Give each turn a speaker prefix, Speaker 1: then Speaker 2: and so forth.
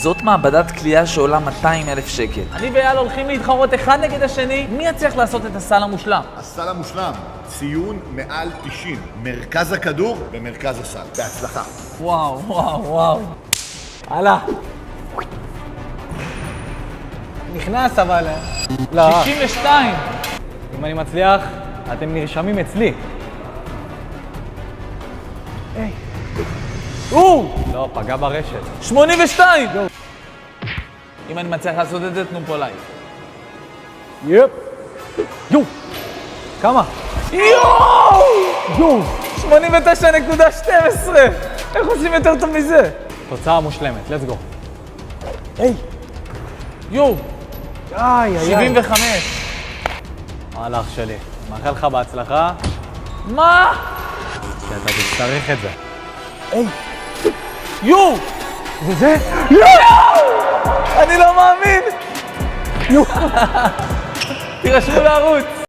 Speaker 1: זאת מעבדת קליעה שעולה 200,000 שקל.
Speaker 2: אני ואייל הולכים להתחרות אחד נגד השני. מי יצליח לעשות את הסל המושלם?
Speaker 3: הסל המושלם, ציון מעל 90. מרכז הכדור במרכז הסל. בהצלחה.
Speaker 2: וואו, וואו, וואו. הלאה.
Speaker 4: נכנס אבל... לא.
Speaker 2: 62.
Speaker 4: אם אני מצליח, אתם נרשמים אצלי. היי. לא, פגע ברשת.
Speaker 2: 82! אם אני מצליח לעשות את זה, תנו פה לייק.
Speaker 4: יופ. יו! כמה?
Speaker 2: יואו! 89.12! איך עושים יותר טוב מזה?
Speaker 4: תוצאה מושלמת, let's go. היי!
Speaker 2: יואו!
Speaker 4: איי, איי,
Speaker 2: 75.
Speaker 4: מהלך שלי. מאחל לך בהצלחה,
Speaker 2: מה?
Speaker 4: כי אתה תצטרך את זה.
Speaker 2: היי! יואו!
Speaker 4: וזה?
Speaker 2: אני לא מאמין! תירשמו לערוץ!